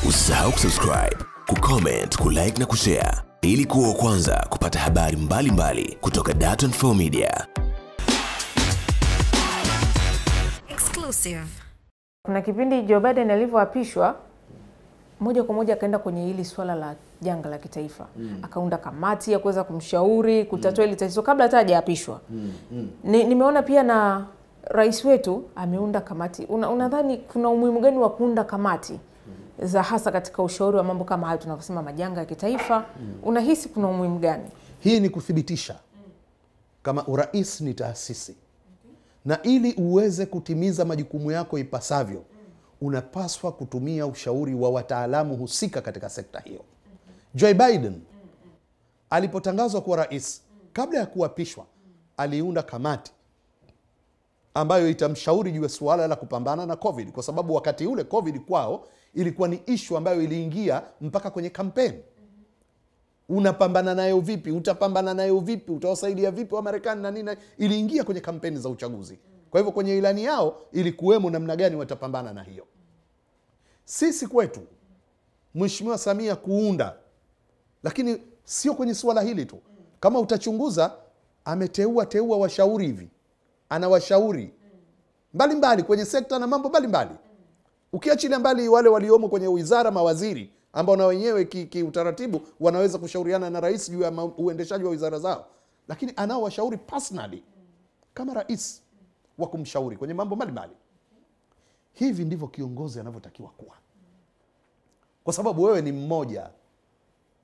Usisahau kusubscribe, kucomment, kulike na kushare ili kuwa wa kwanza kupata habari mbalimbali kutoka Dar24 Media. Exclusive. Kuna kipindi Joe Biden alivyoapishwa moja kwa moja akaenda kwenye hili swala la janga la kitaifa. Akaunda kamati ya kuweza kumshauri kutatua hili tatizo kabla hata hajaapishwa. Nimeona pia na rais wetu ameunda kamati. Unadhani kuna umuhimu gani wa kuunda kamati za hasa katika ushauri wa mambo kama hayo tunavyosema majanga ya kitaifa? Unahisi kuna umuhimu gani? Hii ni kuthibitisha kama urais ni taasisi. Na ili uweze kutimiza majukumu yako ipasavyo, unapaswa kutumia ushauri wa wataalamu husika katika sekta hiyo. Joe Biden alipotangazwa kuwa rais, kabla ya kuapishwa, aliunda kamati ambayo itamshauri juu ya suala la kupambana na COVID, kwa sababu wakati ule COVID kwao ilikuwa ni issue ambayo iliingia mpaka kwenye kampeni. Unapambana nayo vipi? Utapambana nayo vipi? Utawasaidia vipi wa Marekani na nini? Iliingia kwenye kampeni za uchaguzi. Kwa hivyo kwenye ilani yao ilikuwemo namna gani watapambana na hiyo. Sisi kwetu Mheshimiwa Samia kuunda, lakini sio kwenye suala hili tu. Kama utachunguza, ameteua washauri hivi. Ana washauri mbalimbali kwenye sekta na mambo mbalimbali. Ukiachilia mbali wale waliomo kwenye wizara, mawaziri ambao na wenyewe kiutaratibu wanaweza kushauriana na rais juu ya uendeshaji wa wizara zao, lakini anao washauri personally kama rais wa kumshauri kwenye mambo mbalimbali. Hivi ndivyo kiongozi anavyotakiwa kuwa, kwa sababu wewe ni mmoja.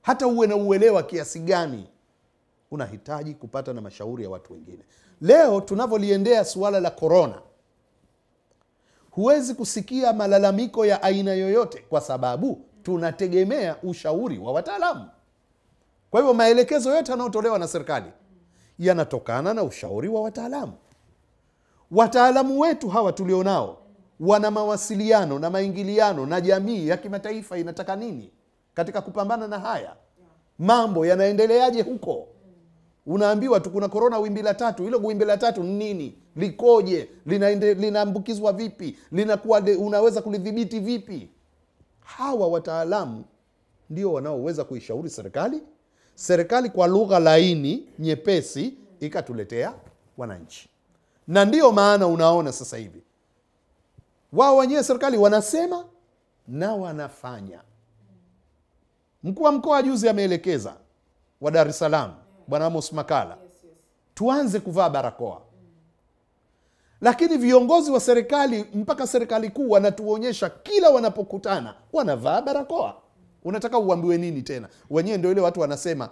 Hata uwe na uelewa kiasi gani, unahitaji kupata na mashauri ya watu wengine. Leo tunavyoliendea suala la corona, huwezi kusikia malalamiko ya aina yoyote, kwa sababu tunategemea ushauri wa wataalamu. Kwa hivyo maelekezo yote yanayotolewa na serikali yanatokana na ushauri wa wataalamu. Wataalamu wetu hawa tulionao wana mawasiliano na maingiliano na jamii ya kimataifa inataka nini katika kupambana na haya. Mambo yanaendeleaje huko? Unaambiwa tu kuna corona wimbi la 3. Hilo wimbi la 3 ni nini? Likoje? Linaambukizwa vipi? Linakuwa unaweza kulidhibiti vipi? Hawa wataalamu ndio wanaoweza kuishauri serikali. Serikali kwa lugha laini, nyepesi, ikatuletea wananchi. Na ndio maana unaona sasa hivi wao wenyewe serikali wanasema na wanafanya. Mkuu wa mkoa juzi ameelekeza wa Dar es Salaam, Bwana Amos Makala, tuanze kuvaa barakoa. Lakini viongozi wa serikali mpaka serikali kuu wanatuonyesha kila wanapokutana wanavaa barakoa. Unataka uambiwe nini tena? Wenyewe ndio ile watu wanasema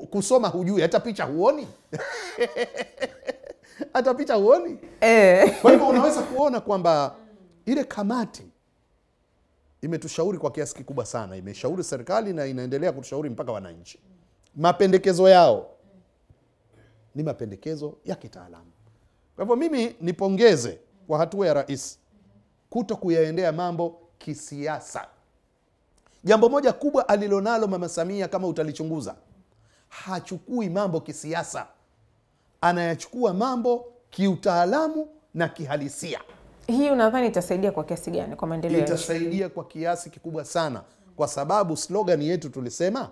kusoma hujui, hata picha huoni. Hata picha huoni. Kwa hivyo unaweza kuona kwamba ile kamati imetushauri kwa kiasi kikubwa sana. Imeshauri serikali na inaendelea kutushauri mpaka wananchi. Mapendekezo yao ni mapendekezo ya kitaalamu. Kwa hivyo mimi nipongeze kwa hatua ya rais kuto kuyaendea mambo kisiasa. Jambo moja kubwa alilonalo Mama Samia, kama utalichunguza, hachukui mambo kisiasa. Anayachukua mambo kiutaalamu na kihalisia. Hii unadhani itasaidia kwa kiasi gani kwa maendeleo? Itasaidia kwa kiasi kikubwa sana, kwa sababu slogan yetu tulisema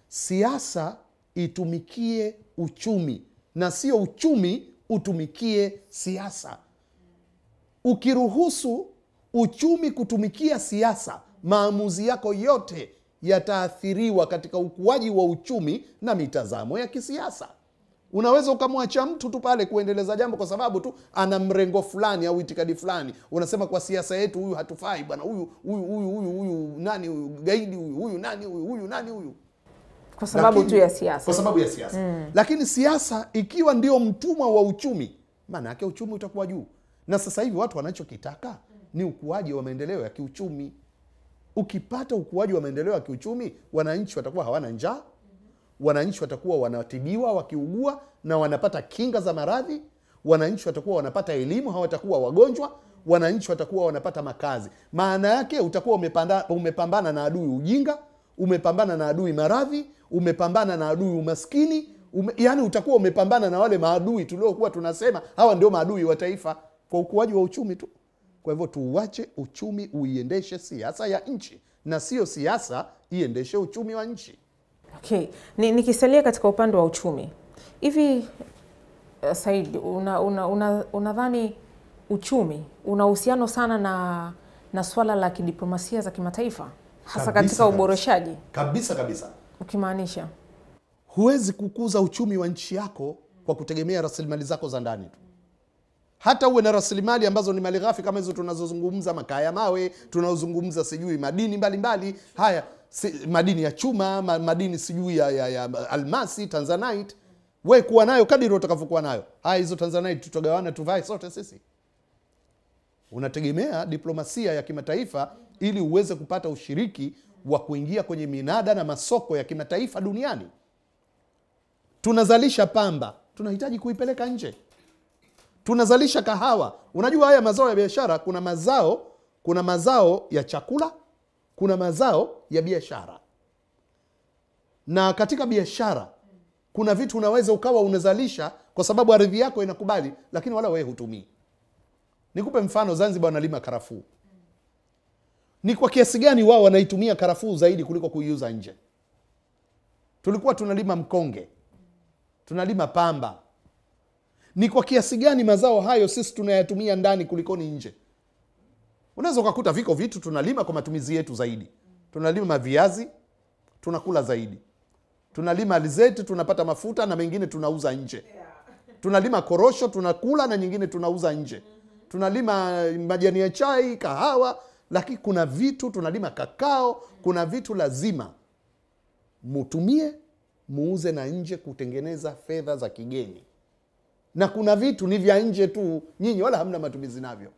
siasa itumikie uchumi na sio uchumi utumikie siasa. Ukiruhusu uchumi kutumikia siasa, maamuzi yako yote yataathiriwa katika ukuaji wa uchumi na mitazamo ya kisiasa. Unaweza ukamwacha mtu tu pale kuendeleza jambo kwa sababu tu ana mrengo fulani au itikadi fulani. Unasema kwa siasa yetu huyu hatufai bwana, huyu nani huyu gaidi, huyu nani huyu nani huyu, kwa sababu tu ya siasa. Kwa sababu ya siasa. Lakini siasa ikiwa ndio mtumwa wa uchumi, maana yake uchumi utakuwa juu. Na sasa hivi watu wanachokitaka ni ukuaji wa maendeleo ya kiuchumi. Ukipata ukuaji wa maendeleo ya kiuchumi, wananchi watakuwa hawana njaa. Wananchi watakuwa wanatibiwa wakiugua na wanapata kinga za maradhi. Wananchi watakuwa wanapata elimu, hawatakuwa wagonjwa. Wananchi watakuwa wanapata makazi. Maana yake utakuwa umepambana na adui ujinga, umepambana na adui maradhi, umepambana na adui umaskini, yani utakuwa umepambana na wale maadui tuliokuwa tunasema hawa ndio maadui wa taifa, kwa ukuaji wa uchumi tu. Kwa hivyo tuuache uchumi uiendeshe siasa ya nchi, na sio siasa iendeshe uchumi wa nchi. Okay. Nikisalia katika upande wa uchumi. Hivi Said, unadhani uchumi una uhusiano sana na swala la kidiplomasia za kimataifa, hasa katika uboreshaji? Kabisa. Ukimaanisha huwezi kukuza uchumi wa nchi yako kwa kutegemea rasilimali zako za ndani tu. Hata uwe na rasilimali ambazo ni malighafi kama hizo tunazozungumza, makaa ya mawe, tunazozungumza sijui madini mbalimbali, haya madini ya chuma, madini sijui ya almasi, tanzanite, wewe kuwa nayo kadiri utakavyokuwa nayo. Haya, hizo tanzanite tutagawana tuvae sote sisi. Unategemea diplomasia ya kimataifa ili uweze kupata ushiriki wa kuingia kwenye minada na masoko ya kimataifa duniani. Tunazalisha pamba, tunahitaji kuipeleka nje. Tunazalisha kahawa. Unajua haya mazao ya biashara, kuna mazao ya chakula, kuna mazao ya biashara. Na katika biashara kuna vitu unaweza ukawa unazalisha kwa sababu ardhi yako inakubali, lakini wala wewe hutumii. Nikupe mfano, Zanzibar wanalima karafuu. Ni kwa kiasi gani wao wanaitumia karafuu zaidi kuliko kuiuza nje? Tulikuwa tunalima mkonge, tunalima pamba. Ni kwa kiasi gani mazao hayo sisi tunayatumia ndani kuliko ni nje? Unaweza ukakuta viko vitu tunalima kwa matumizi yetu zaidi. Tunalima viazi, tunakula zaidi. Tunalima alizeti, tunapata mafuta, na mengine tunauza nje. Tunalima korosho, tunakula, na nyingine tunauza nje. Tunalima majani ya chai, kahawa, lakini kuna vitu tunalima kakao, kuna vitu lazima mutumie, muuze na nje kutengeneza fedha za kigeni. Na kuna vitu ni vya nje tu, nyinyi wala hamna matumizi navyo,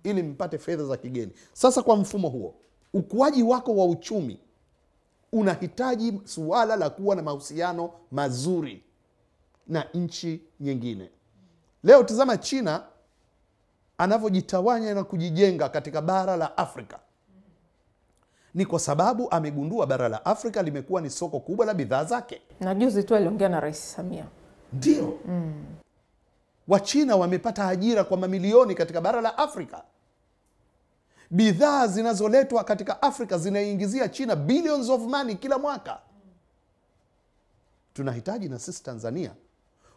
ili mpate fedha za kigeni. Sasa kwa mfumo huo, ukuaji wako wa uchumi unahitaji suala la kuwa na mahusiano mazuri na nchi nyingine. Leo tazama China anavyojitawanya na kujijenga katika bara la Afrika. Ni kwa sababu amegundua bara la Afrika limekuwa ni soko kubwa la bidhaa zake. Na juzi tu aliongea na Rais Samia. Ndio. Wachina wamepata ajira kwa mamilioni katika bara la Afrika. Bidhaa zinazoletwa katika Afrika zinaingizia China billions of money kila mwaka. Tunahitaji na sisi Tanzania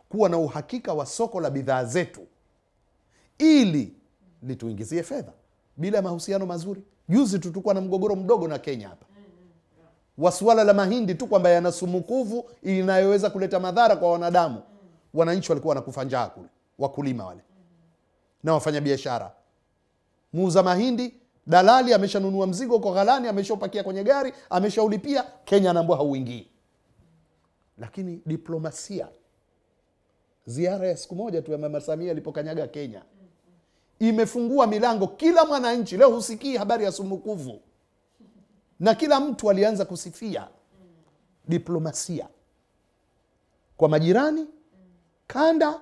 kuwa na uhakika wa soko la bidhaa zetu ili lituingizie fedha. Bila mahusiano mazuri, juzi tulikuwa na mgogoro mdogo na Kenya hapa wa suala la mahindi tu, kwamba yana sumukuvu inayoweza kuleta madhara kwa wanadamu. Wananchi walikuwa wanakufa njaa kule, wakulima wale na wafanya biashara. Muuza mahindi, dalali ameshanunua mzigo kwa ghalani, ameshopakia kwenye gari, ameshaulipia, Kenya anaambia hauingii. Lakini diplomasia, ziara ya siku moja tu ya Mama Samia alipokanyaga Kenya, imefungua milango. Kila mwananchi leo husikii habari ya sumukuvu, na kila mtu alianza kusifia diplomasia kwa majirani, kanda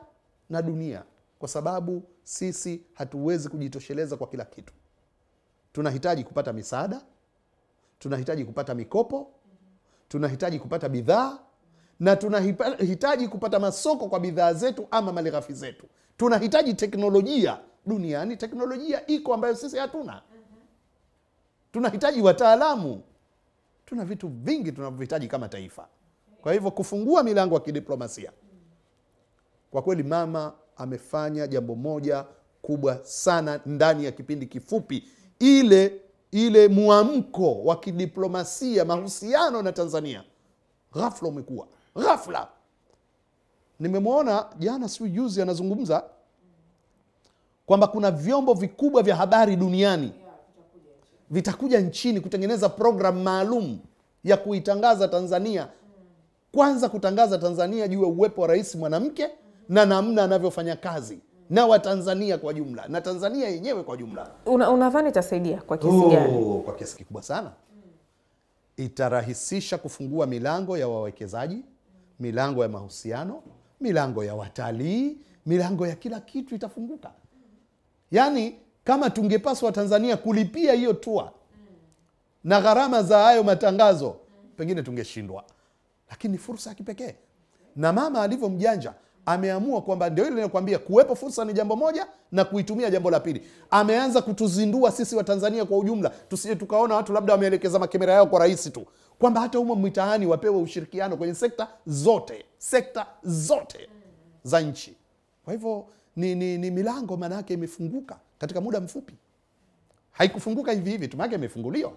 na dunia, kwa sababu sisi hatuwezi kujitosheleza kwa kila kitu. Tunahitaji kupata misaada, tunahitaji kupata mikopo, tunahitaji kupata bidhaa, na tunahitaji kupata masoko kwa bidhaa zetu ama malighafi zetu. Tunahitaji teknolojia. Duniani teknolojia iko ambayo sisi hatuna. Tunahitaji wataalamu. Tuna vitu vingi tunavyohitaji kama taifa. Kwa hivyo kufungua milango ya kidiplomasia, kwa kweli mama amefanya jambo moja kubwa sana ndani ya kipindi kifupi. Ile muamko wa kidiplomasia, mahusiano na Tanzania ghafla umekuwa. Ghafla. Nimemwona jana siku juzi anazungumza kwamba kuna vyombo vikubwa vya habari duniani vitakuja nchini kutengeneza program maalum ya kuitangaza Tanzania. Kwanza kutangaza Tanzania juu ya uwepo wa rais mwanamke na namna anavyofanya kazi na Watanzania kwa jumla na Tanzania yenyewe kwa jumla. Unadhani itasaidia kwa kiasi gani? Kwa kiasi kikubwa sana. Itarahisisha kufungua milango ya wawekezaji, milango ya mahusiano, milango ya watalii, milango ya kila kitu itafunguka. Yaani kama tungepaswa Tanzania kulipia hiyo tour na gharama za hayo matangazo, pengine tungeshindwa. Lakini fursa ya kipekee. Na mama alivyo mjanja, ameamua kwamba ndio ile ninakwambia, kuwepo fursa ni jambo moja na kuitumia jambo la pili. Ameanza kutuzindua sisi wa Tanzania kwa ujumla, tusije tukaona watu labda wameelekeza makamera yao kwa rais tu, kwamba hata humo mitaani wapewe ushirikiano kwenye sekta zote za nchi. Kwa hivyo ni milango manake imefunguka katika muda mfupi. Haikufunguka hivi hivi tu, maana imefunguliwa.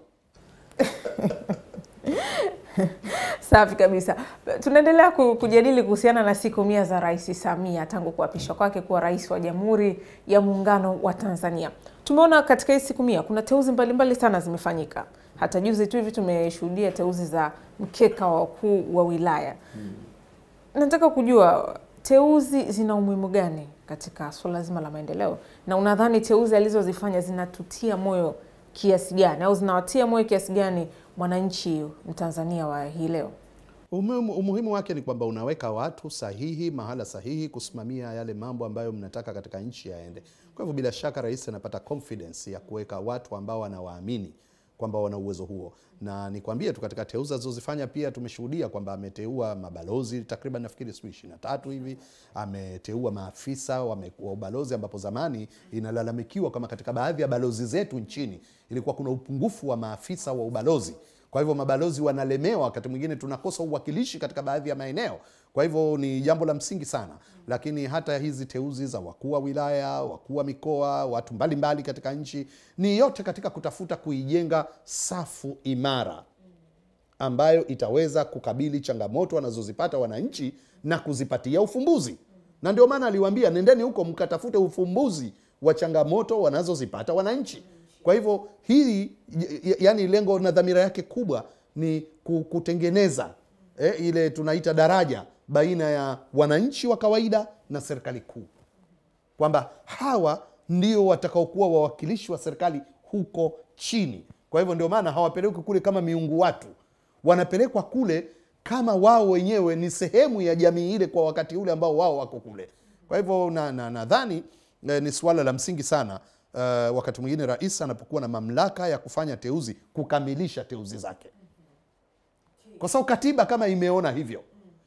Safi kabisa. Tunaendelea kujadili kuhusiana na siku 100 za Rais Samia tangu kuapishwa kwake kuwa rais wa Jamhuri ya Muungano wa Tanzania. Tumeona katika hii siku 100 kuna teuzi mbalimbali sana zimefanyika. Hata juzi tu hivi tumeshuhudia teuzi za mkeka wa wakuu wa wilaya. Nataka kujua teuzi zina umuhimu gani katika swala zima la maendeleo, na unadhani teuzi alizozifanya zinatutia moyo kiasi gani au zinawatia moyo kiasi gani mwananchi Mtanzania wa hii leo? Umuhimu wake ni kwamba unaweka watu sahihi mahala sahihi kusimamia yale mambo ambayo mnataka katika nchi yaende. Kwa hivyo bila shaka rais anapata confidence ya kuweka watu ambao wanawaamini kwamba wana uwezo huo. Na nikwambie tu katika teuza zilizofanya pia tumeshuhudia kwamba ameteua mabalozi takriban nafikiri 23 hivi, ameteua maafisa wa ubalozi, ambapo zamani inalalamikiwa kama katika baadhi ya balozi zetu nchini ilikuwa kuna upungufu wa maafisa wa ubalozi. Kwa hivyo mabalozi wanalemewa, wakati mwingine tunakosa uwakilishi katika baadhi ya maeneo. Kwa hivyo ni jambo la msingi sana. Lakini hata hizi teuzi za wakuu wa wilaya, wakuu wa mikoa, watu mbalimbali katika nchi, ni yote katika kutafuta kuijenga safu imara ambayo itaweza kukabili changamoto wanazozipata wananchi na kuzipatia ufumbuzi. Na ndio maana aliwaambia nendeni huko mkatafute ufumbuzi wa changamoto wanazozipata wananchi. Kwa hivyo hii yani lengo na dhamira yake kubwa ni kutengeneza ile tunaita daraja baina ya wananchi wa kawaida na serikali kuu, kwamba hawa ndio watakaokuwa wawakilishi wa serikali huko chini. Kwa hivyo ndio maana hawapelekwi kule kama miungu watu, wanapelekwa kule kama wao wenyewe ni sehemu ya jamii ile kwa wakati ule ambao wao wako kule. Kwa hivyo nadhani ni suala la msingi sana wakati mwingine rais anapokuwa na mamlaka ya kufanya teuzi kukamilisha teuzi zake, kwa sababu katiba kama imeona hivyo,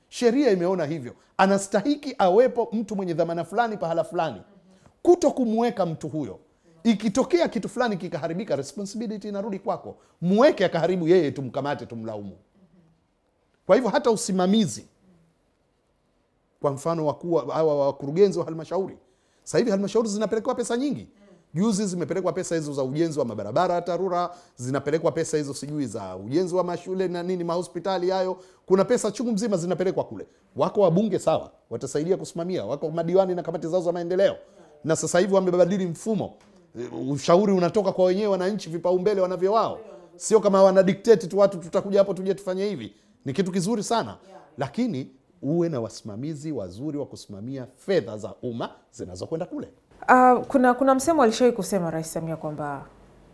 sheria imeona hivyo, anastahiki awepo mtu mwenye dhamana fulani pahala fulani. Kuto kumweka mtu huyo, ikitokea kitu fulani kikaharibika, responsibility inarudi kwako. Muweke akaharibu yeye, tumkamate, tumlaumu. Kwa hivyo hata usimamizi, kwa mfano wakurugenzi wa halmashauri, sasa hivi halmashauri zinapelekwa pesa nyingi. Juzi zimepelekwa pesa hizo za ujenzi wa mabarabara TARURA, zinapelekwa pesa hizo sijui za ujenzi wa mashule na nini, mahospitali hayo. Kuna pesa chungu mzima zinapelekwa kule. Wako wabunge sawa, watasaidia kusimamia, wako madiwani na kamati zao za maendeleo. Na sasa hivi wamebadili mfumo. Ushauri unatoka kwa wenyewe wananchi, vipaumbele wanavyo wao. Sio kama wana dictate tu watu tutakuja hapo tuje tufanye hivi. Ni kitu kizuri sana. Lakini uwe na wasimamizi wazuri wa kusimamia fedha za umma zinazokwenda kule. Kuna msemo alishawahi kusema Rais Samia kwamba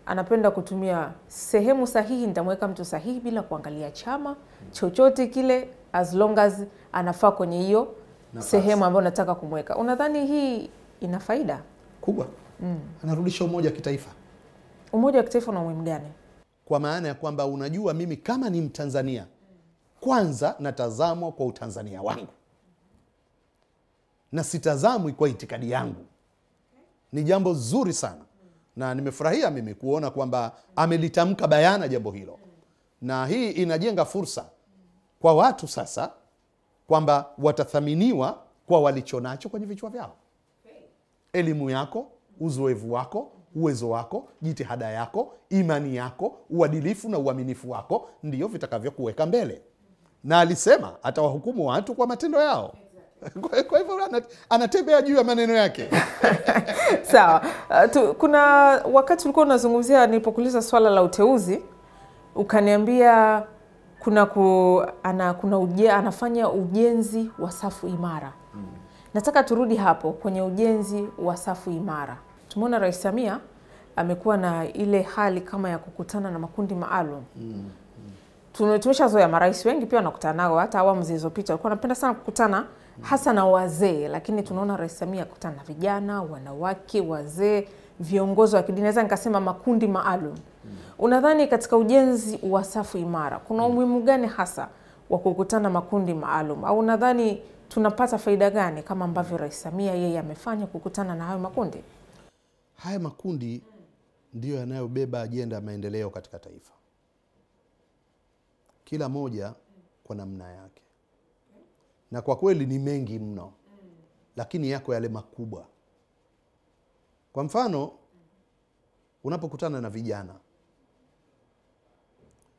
anapenda kutumia sehemu sahihi, nitamweka mtu sahihi bila kuangalia chama chochote kile, as long as anafaa kwenye hiyo sehemu ambayo nataka kumweka. Unadhani hii ina faida kubwa? Anarudisha umoja wa kitaifa. Umoja wa kitaifa una umuhimu gani? Kwa maana ya kwamba unajua, mimi kama ni Mtanzania, kwanza natazamwa kwa utanzania wangu na sitazamwi kwa itikadi yangu. Ni jambo zuri sana, na nimefurahia mimi kuona kwamba amelitamka bayana jambo hilo. Na hii inajenga fursa kwa watu sasa kwamba watathaminiwa kwa walichonacho kwenye vichwa vyao. Elimu yako, uzoefu wako, uwezo wako, jitihada yako, imani yako, uadilifu na uaminifu wako ndiyo vitakavyokuweka mbele. Na alisema atawahukumu watu kwa matendo yao. Kwa hivyo anatembea juu ya maneno yake. Sawa. Kuna wakati ulikuwa unazungumzia, nilipokuuliza swala la uteuzi, ukaniambia anafanya ujenzi wa safu imara. Nataka turudi hapo kwenye ujenzi wa safu imara. Tumeona Rais Samia amekuwa na ile hali kama ya kukutana na makundi maalum. Tumeshazoea marais wengi pia wanakutana nao, hata awamu zilizopita walikuwa wanapenda sana kukutana hasa na wazee, lakini tunaona Rais Samia kukutana na vijana, wanawake, wazee, viongozi wa kidini, naweza nikasema makundi maalum. Unadhani katika ujenzi wa safu imara kuna umuhimu gani hasa wa kukutana makundi maalum, au unadhani tunapata faida gani kama ambavyo Rais Samia yeye amefanya kukutana na hayo makundi? Haya makundi ndiyo yanayobeba ajenda ya maendeleo katika taifa, kila moja kwa namna yake, na kwa kweli ni mengi mno, lakini yako yale makubwa. Kwa mfano, unapokutana na vijana,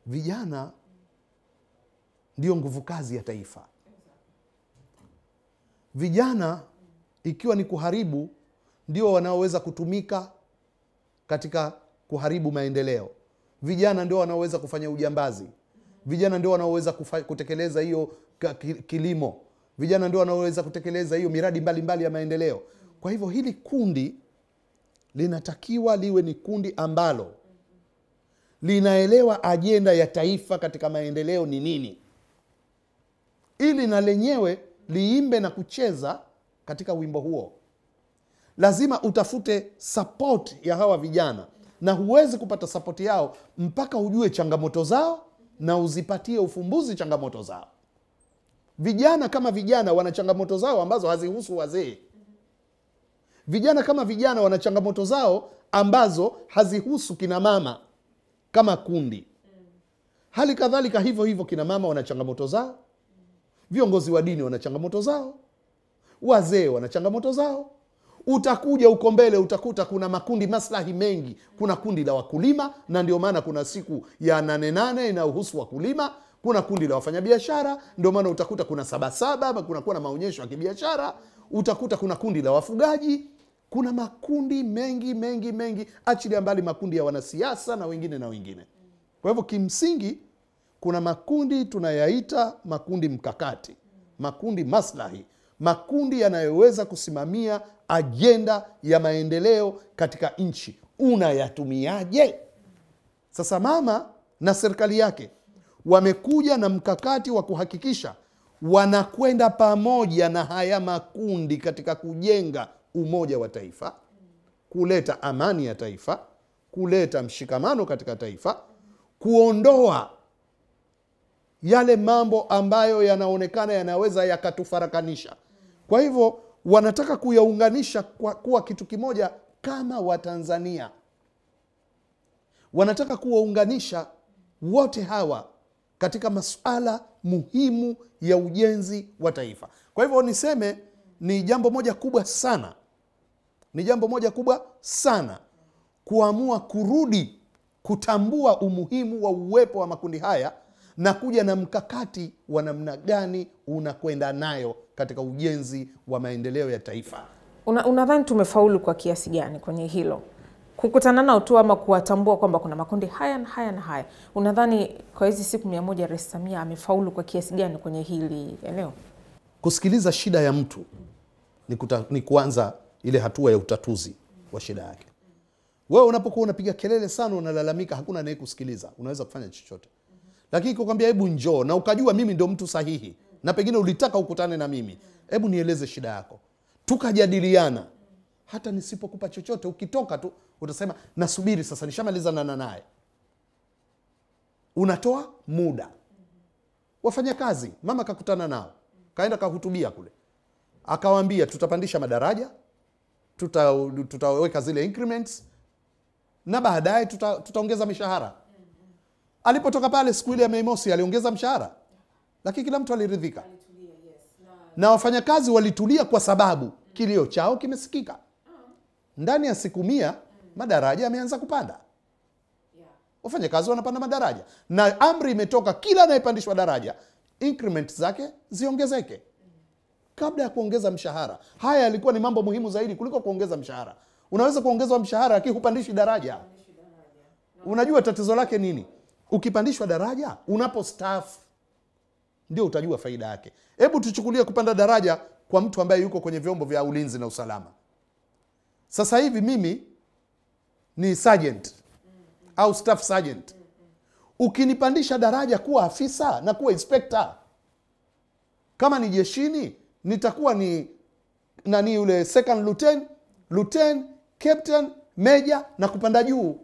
vijana ndio nguvu kazi ya taifa. Vijana ikiwa ni kuharibu, ndio wanaoweza kutumika katika kuharibu maendeleo. Vijana ndio wanaoweza kufanya ujambazi. Vijana ndio wanaoweza kutekeleza hiyo kilimo. Vijana ndio wanaoweza kutekeleza hiyo miradi mbalimbali ya maendeleo. Kwa hivyo hili kundi linatakiwa liwe ni kundi ambalo linaelewa ajenda ya taifa katika maendeleo ni nini, ili na lenyewe liimbe na kucheza katika wimbo huo. Lazima utafute support ya hawa vijana, na huwezi kupata support yao mpaka ujue changamoto zao na uzipatie ufumbuzi changamoto zao. Vijana kama vijana wana changamoto zao ambazo hazihusu wazee. Vijana kama vijana wana changamoto zao ambazo hazihusu kina mama kama kundi. Hali kadhalika hivyo hivyo kina mama wana changamoto zao, viongozi wa dini wana changamoto zao, wazee wana changamoto zao. Utakuja uko mbele utakuta kuna makundi maslahi mengi. Kuna kundi la wakulima, na ndio maana kuna siku ya 8/8 inayohusu wakulima. Kuna kundi la wafanyabiashara, ndio maana utakuta kuna Sabasaba, kuna maonyesho ya kibiashara. Utakuta kuna kundi la wafugaji. Kuna makundi mengi, achilia mbali makundi ya wanasiasa na wengine na wengine. Kwa hivyo kimsingi kuna makundi tunayaita makundi mkakati, makundi maslahi, makundi yanayoweza kusimamia ajenda ya maendeleo katika nchi. Unayatumiaje? Sasa mama na serikali yake wamekuja na mkakati wa kuhakikisha wanakwenda pamoja na haya makundi katika kujenga umoja wa taifa, kuleta amani ya taifa, kuleta mshikamano katika taifa, kuondoa yale mambo ambayo yanaonekana yanaweza yakatufarakanisha. Kwa hivyo wanataka kuyaunganisha kuwa kitu kimoja kama Watanzania. Wanataka kuwaunganisha wote hawa katika masuala muhimu ya ujenzi wa taifa. Kwa hivyo niseme ni jambo moja kubwa sana. Ni jambo moja kubwa sana kuamua kurudi kutambua umuhimu wa uwepo wa makundi haya na kuja na mkakati wa namna gani unakwenda nayo katika ujenzi wa maendeleo ya taifa. Unadhani tumefaulu kwa kiasi gani kwenye hilo? Kukutana nao tu ama kuwatambua kwamba kuna makundi haya na haya na haya. Unadhani kwa hizi siku 100 Rais Samia amefaulu kwa kiasi gani kwenye hili eneo? Kusikiliza shida ya mtu ni kuanza ile hatua ya utatuzi wa shida yake. Wewe unapokuwa unapiga kelele sana, unalalamika, hakuna anayekusikiliza, unaweza kufanya chochote. Lakini kukwambia hebu njoo na ukajua mimi ndio mtu sahihi na pengine ulitaka ukutane na mimi, hebu nieleze shida yako, tukajadiliana. Hata nisipokupa chochote, ukitoka tu utasema nasubiri sasa, nishamalizana naye. Unatoa muda. Wafanya kazi, mama kakutana nao, kaenda kahutubia kule, akawaambia tutapandisha madaraja, tutaweka zile increments, na baadaye tutaongeza mishahara. Alipotoka pale siku ile ya Mei Mosi aliongeza mshahara, lakini kila mtu aliridhika. Na wafanyakazi walitulia kwa sababu kilio chao kimesikika. Ndani ya siku 100 madaraja yameanza kupanda. Wafanyakazi wanapanda madaraja, na amri imetoka kila anayepandishwa daraja increment zake ziongezeke kabla ya kuongeza mshahara. Haya yalikuwa ni mambo muhimu zaidi kuliko kuongeza mshahara. Unaweza kuongezwa mshahara lakini hupandishi daraja. Unajua tatizo lake nini? Ukipandishwa daraja, unapostaafu ndio utajua faida yake. Hebu tuchukulie kupanda daraja kwa mtu ambaye yuko kwenye vyombo vya ulinzi na usalama. Sasa hivi mimi ni sergeant au staff sergeant. Ukinipandisha daraja kuwa afisa na kuwa inspector, kama ni jeshini nitakuwa ni yule second lieutenant, captain, major na kupanda juu.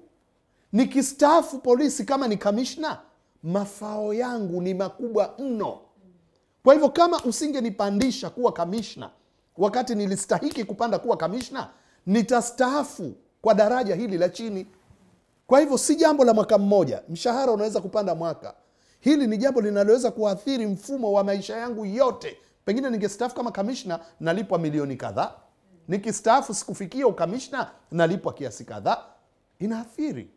Nikistaafu polisi kama ni commissioner, mafao yangu ni makubwa mno. Kwa hivyo kama usingenipandisha kuwa kamishna wakati nilistahiki kupanda kuwa kamishna, nitastaafu kwa daraja hili la chini. Kwa hivyo si jambo la mwaka mmoja, mshahara unaweza kupanda mwaka. Hili ni jambo linaloweza kuathiri mfumo wa maisha yangu yote. Pengine ningestaafu kama kamishna, nalipwa milioni kadhaa. Nikistaafu sikufikia ukamishna, nalipwa kiasi kadhaa. Inaathiri.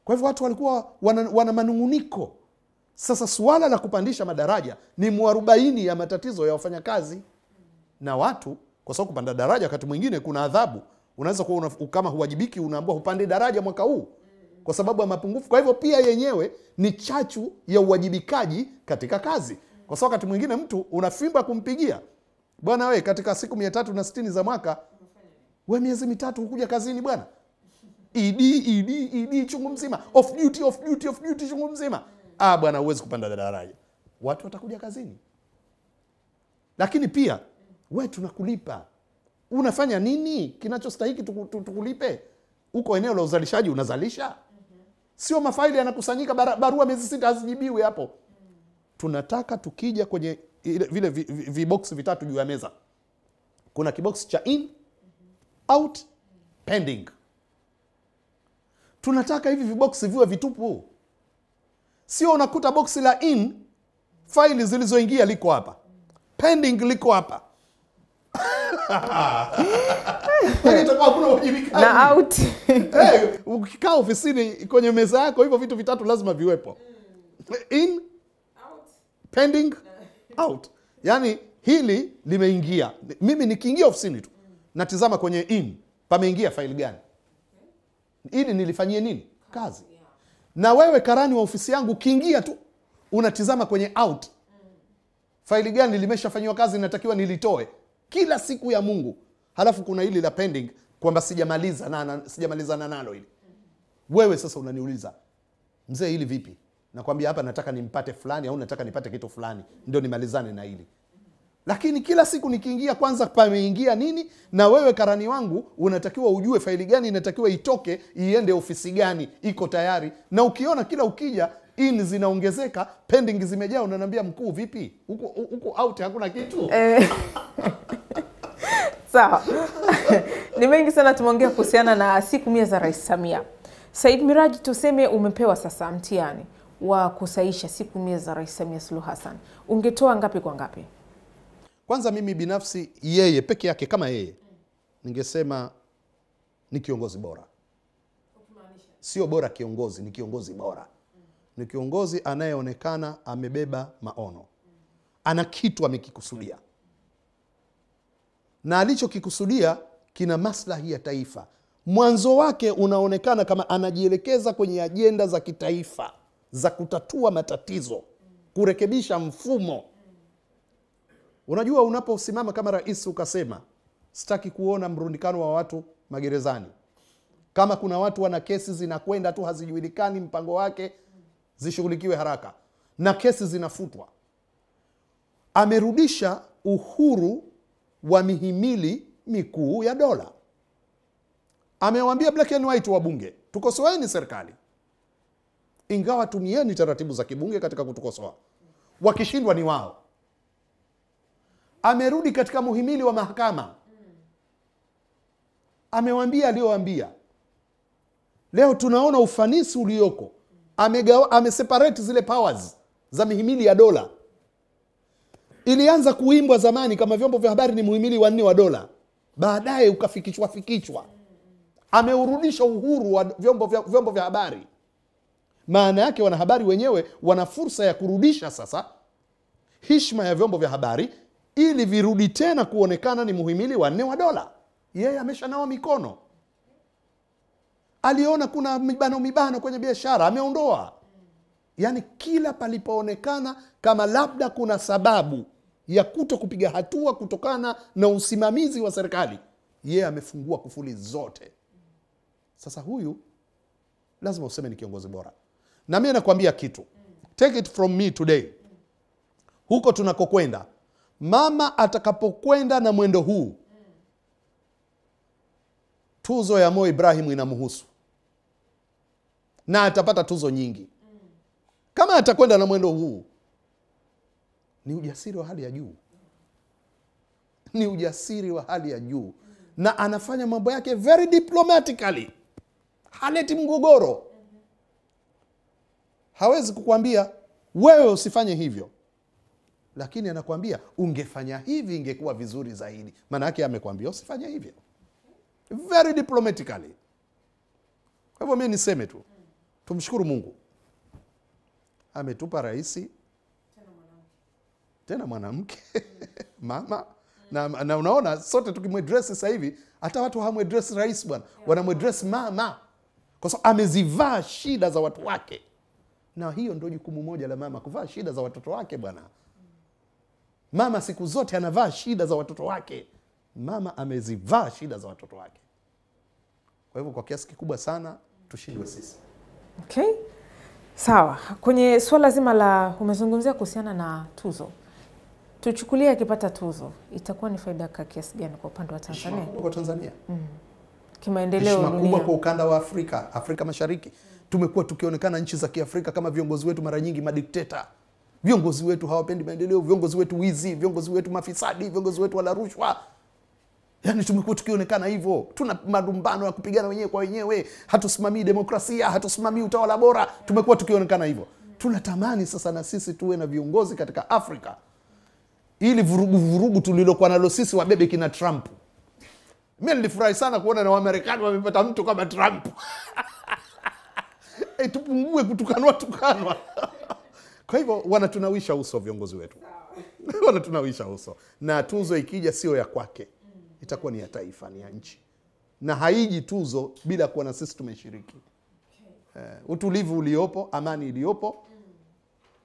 Kwa hivyo watu walikuwa wana manunguniko. Sasa suala la kupandisha madaraja ni mwarobaini ya matatizo ya wafanyakazi na watu, kwa sababu kupanda daraja wakati mwingine kuna adhabu. Unaweza kuwa kama huwajibiki, unaambiwa upande daraja mwaka huu kwa sababu ya mapungufu. Kwa hivyo pia yenyewe ni chachu ya uwajibikaji katika kazi. Kwa sababu wakati mwingine mtu unafimba kumpigia, bwana we, katika siku 360 za mwaka we miezi 3 hukuja kazini bwana. ED chungu mzima, off duty chungu mzima. Bwana huwezi kupanda daraja. Watu watakuja kazini. Lakini pia we tunakulipa. Unafanya nini kinachostahiki tukulipe? Uko eneo la uzalishaji unazalisha. Sio mafaili yanakusanyika, barua miezi 6 hazijibiwi hapo. Tunataka tukija kwenye vile vibox vitatu juu ya meza. Kuna kibox cha in, out, pending. Tunataka hivi vibox viwe vitupu. Sio unakuta box la in, faili zilizoingia liko hapa, pending liko hapa. Na out. Ukikaa ofisini kwenye meza yako hivyo vitu vitatu lazima viwepo. In, out, pending, out. Yaani hili limeingia. Mimi nikiingia ofisini tu natizama kwenye in, pameingia faili gani? Ili nilifanyie nini? Kazi. Na wewe karani wa ofisi yangu ukiingia tu unatizama kwenye out. Faili gani limeshafanywa kazi, natakiwa nilitoe kila siku ya Mungu. Halafu kuna hili la pending, kwamba sijamalizana nalo hili. Wewe sasa unaniuliza, mzee hili vipi? Nakwambia hapa nataka nimpate fulani au nataka nipate kitu fulani ndio nimalizane na hili. Lakini kila siku nikiingia kwanza pameingia nini, na wewe karani wangu unatakiwa ujue faili gani inatakiwa itoke, iende ofisi gani, iko tayari. Na ukiona kila ukija in zinaongezeka, pending zimejaa, unaniambia mkuu vipi? Huko out hakuna kitu. Sawa. Ni mengi sana tumeongea kuhusiana na siku 100 za Rais Samia. Said Miraji, tuseme umepewa sasa mtihani wa kusaisha siku 100 za Rais Samia Suluhu Hassan. Ungetoa ngapi kwa ngapi? Kwanza mimi binafsi, yeye peke yake kama yeye, ningesema ni kiongozi bora. Sio bora kiongozi, ni kiongozi bora. Ni kiongozi anayeonekana amebeba maono. Ana kitu amekikusudia. Na alichokikusudia kina maslahi ya taifa. Mwanzo wake unaonekana kama anajielekeza kwenye ajenda za kitaifa, za kutatua matatizo, kurekebisha mfumo. Unajua unaposimama kama rais ukasema, sitaki kuona mrundikano wa watu magerezani. Kama kuna watu wana kesi zinakwenda tu hazijulikani mpango wake, zishughulikiwe haraka. Na kesi zinafutwa. Amerudisha uhuru wa mihimili mikuu ya dola. Amewaambia black and white wa bunge, tukosoeni serikali, ingawa tumieni taratibu za kibunge katika kutukosoa. Wakishindwa ni wao. Amerudi katika muhimili wa mahakama. Amewaambia aliyowaambia. Leo tunaona ufanisi ulioko. Ameseparate zile powers za mihimili ya dola. Ilianza kuimbwa zamani kama vyombo vya habari ni muhimili wa 4 wa dola. Baadaye ukafikishwa. Ameurudisha uhuru wa vyombo vya habari. Maana yake wanahabari wenyewe wana fursa ya kurudisha sasa heshima ya vyombo vya habari ili virudi tena kuonekana ni muhimili wa 4 wa dola. Yeye ameshanawa mikono. Aliona kuna mibano kwenye biashara, ameondoa. Yaani kila palipoonekana kama labda kuna sababu ya kuto kupiga hatua kutokana na usimamizi wa serikali, yeye amefungua kufuli zote. Sasa huyu lazima useme ni kiongozi bora. Na mimi nakwambia kitu. Take it from me today. Huko tunakokwenda, mama atakapokwenda na mwendo huu, tuzo ya Mo Ibrahim inamhusu. Na atapata tuzo nyingi. Kama atakwenda na mwendo huu. Ni ujasiri wa hali ya juu, ni ujasiri wa hali ya juu, na anafanya mambo yake very diplomatically. Haleti mgogoro. Hawezi kukwambia wewe usifanye hivyo, lakini anakuambia ungefanya hivi ingekuwa vizuri zaidi. Maana yake amekwambia usifanye hivyo, very diplomatically. Kwa hivyo mimi niseme tu, tumshukuru Mungu ametupa rais tena mwanamke mama, na unaona sote tukimwedress sasa hivi, hata watu hawamwedress rais bwana, wanamwedress mama, kwa sababu amezivaa shida za watu wake. Na hiyo ndio jukumu moja la mama, kuvaa shida za watoto wake bwana. Mama siku zote anavaa shida za watoto wake. Mama amezivaa shida za watoto wake. Kwa hivyo kwa kiasi kikubwa sana tushindwe sisi. Okay. Sawa. Kwenye swala zima la umezungumzia kuhusiana na tuzo. Tuchukulie akipata tuzo, itakuwa ni faida kwa kiasi gani kwa upande wa Tanzania? Kwa Tanzania. Kimaendeleo dunia. Kubwa kwa ukanda wa Afrika Mashariki. Tumekuwa tukionekana nchi za Kiafrika kama viongozi wetu mara nyingi madikteta. Viongozi wetu hawapendi maendeleo, viongozi wetu wizi, viongozi wetu mafisadi, viongozi wetu wala rushwa. Yaani tumekuwa tukionekana hivyo. Tuna malumbano ya kupigana wenyewe kwa wenyewe, hatusimamii demokrasia, hatusimamii utawala bora. Tumekuwa tukionekana hivyo. Tunatamani sasa na sisi tuwe na viongozi katika Afrika, ili vurugu tulilokuwa nalo sisi wabebe kina Trump. Mimi nilifurahi sana kuona na Wamarekani wamepata mtu kama Trump. Tupungue tukanwa. Kwa hivyo wanatunawisha uso viongozi wetu. Wanatunawisha uso. Na tuzo ikija sio ya kwake, itakuwa ni ya taifa, ni ya nchi. Na haiji tuzo bila kuwa na sisi tumeshiriki. Utulivu uliopo, amani iliyopo,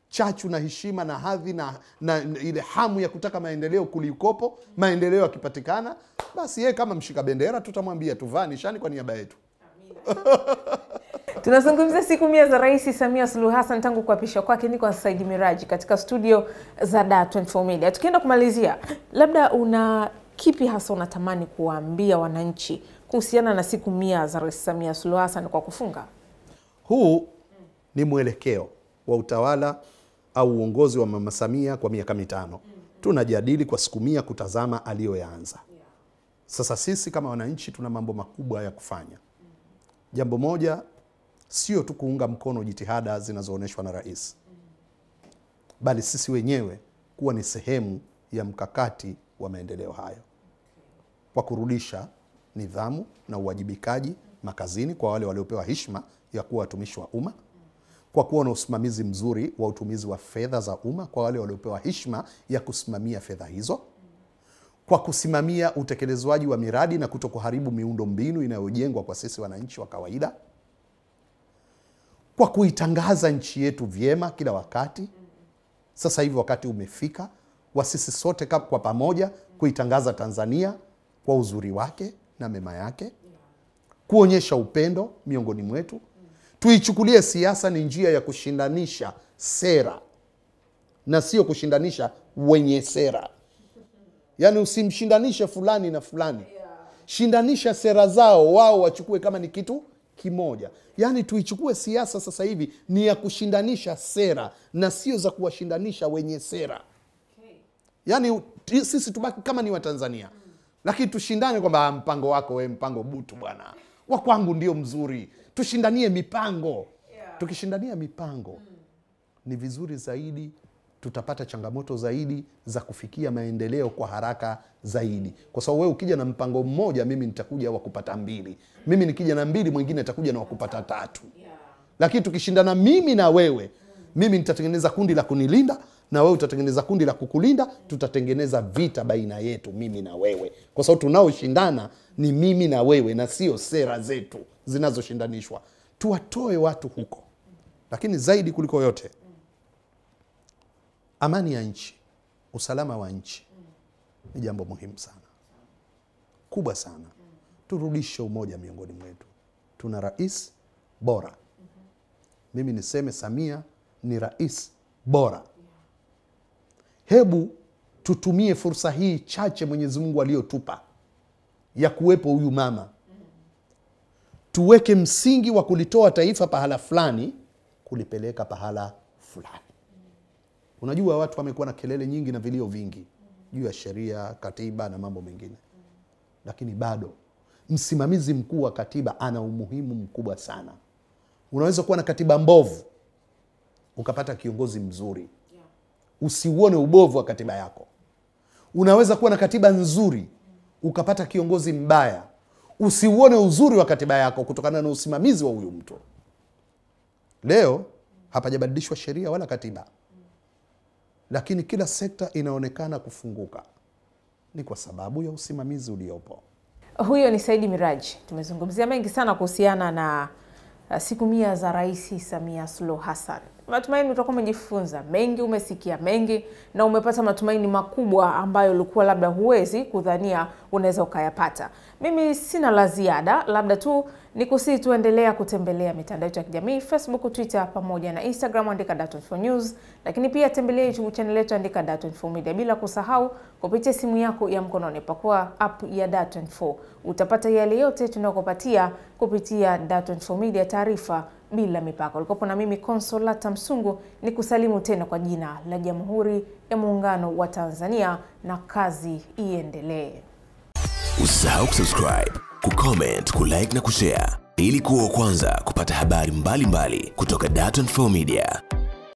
chachu na heshima na hadhi na ile hamu ya kutaka maendeleo kulikopo, maendeleo yakipatikana, basi yeye kama mshika bendera tutamwambia tuvaa nishani kwa niaba yetu. Tunazungumzia siku 100 za Rais Samia Suluhu Hassan tangu kuapishwa kwake. Niko Said Miraji katika studio za Dar24 Media. Tukienda kumalizia, labda una kipi hasa unatamani kuwaambia wananchi kuhusiana na siku 100 za Rais Samia Suluhu Hassan kwa kufunga? Huu ni mwelekeo wa utawala au uongozi wa Mama Samia kwa miaka 5. Tunajadili kwa siku 100 kutazama aliyoyaanza. Sasa sisi kama wananchi tuna mambo makubwa ya kufanya. Jambo moja, sio tu kuunga mkono jitihada zinazoonyeshwa na rais, bali sisi wenyewe kuwa ni sehemu ya mkakati wa maendeleo hayo, kwa kurudisha nidhamu na uwajibikaji makazini kwa wale waliopewa heshima ya kuwa watumishi wa umma, kwa kuwa na usimamizi mzuri wa utumizi wa fedha za umma kwa wale waliopewa heshima ya kusimamia fedha hizo, kwa kusimamia utekelezwaji wa miradi na kutokuharibu miundo mbinu inayojengwa kwa sisi wananchi wa kawaida, kwa kuitangaza nchi yetu vyema kila wakati. Sasa hivi wakati umefika wa sisi sote kwa pamoja kuitangaza Tanzania kwa uzuri wake na mema yake, kuonyesha upendo miongoni mwetu. Tuichukulie siasa ni njia ya kushindanisha sera na sio kushindanisha wenye sera. Yaani usimshindanishe fulani na fulani. Shindanisha sera zao, wao wachukue kama ni kitu kimoja. Yaani tuichukue siasa sasa hivi ni ya kushindanisha sera na sio za kuwashindanisha wenye sera. Yaani sisi tubaki kama ni wa Tanzania. Lakini tushindane kwamba mpango wako wewe mpango butu bwana, wa kwangu ndio mzuri. Tushindanie mipango. Tukishindania mipango ni vizuri zaidi, tutapata changamoto zaidi za kufikia maendeleo kwa haraka zaidi. Kwa sababu wewe ukija na mpango mmoja, mimi nitakuja wa kupata 2. Mimi nikija na 2, mwingine atakuja na wa kupata 3. Lakini tukishindana mimi na wewe, mimi nitatengeneza kundi la kunilinda na wewe utatengeneza kundi la kukulinda, tutatengeneza vita baina yetu mimi na wewe. Kwa sababu tunaoshindana ni mimi na wewe na sio sera zetu zinazoshindanishwa. Tuwatoe watu huko. Lakini zaidi kuliko yote, amani ya nchi, usalama wa nchi ni jambo muhimu sana, kubwa sana. Turudishe umoja miongoni mwetu. Tuna rais bora. Mimi niseme Samia ni rais bora. Hebu tutumie fursa hii chache Mwenyezi Mungu aliyotupa ya kuwepo huyu mama. Tuweke msingi wa kulitoa taifa pahala fulani kulipeleka pahala fulani. Unajua watu wamekuwa na kelele nyingi na vilio vingi juu ya sheria, katiba na mambo mengine. Lakini bado msimamizi mkuu wa katiba ana umuhimu mkubwa sana. Unaweza kuwa na katiba mbovu ukapata kiongozi mzuri. Usiuone ubovu wa katiba yako. Unaweza kuwa na katiba nzuri ukapata kiongozi mbaya. Usiuone uzuri wa katiba yako kutokana na usimamizi wa huyu mtu. Leo hapajabadilishwa sheria wala katiba, lakini kila sekta inaonekana kufunguka. Ni kwa sababu ya usimamizi uliopo. Huyo ni Said Miraji. Tumezungumzia mengi sana kuhusiana na siku 100 za Rais Samia Suluhu Hassan. Matumaini utakuwa umejifunza mengi, umesikia mengi na umepata matumaini makubwa ambayo ulikuwa labda huwezi kudhania unaweza ukayapata. Mimi sina la ziada, labda tu nikusii tuendelea kutembelea mitandao yetu ya kijamii, Facebook, Twitter pamoja na Instagram, andika Dar24 News, lakini pia tembelea YouTube channel yetu, andika Dar24 Media, bila kusahau kupitia simu yako ya mkononi pakua app ya Dar24. Utapata yale yote tunayokupatia kupitia Dar24 Media, taarifa bila mipaka. Ulikopo na mimi Consolata Msungu, ni kusalimu tena kwa jina la Jamhuri ya Muungano wa Tanzania, na kazi iendelee. Usisahau kusubscribe, kucomment, kulike na kushare ili kuwa wa kwanza kupata habari mbalimbali kutoka Dar24 Media.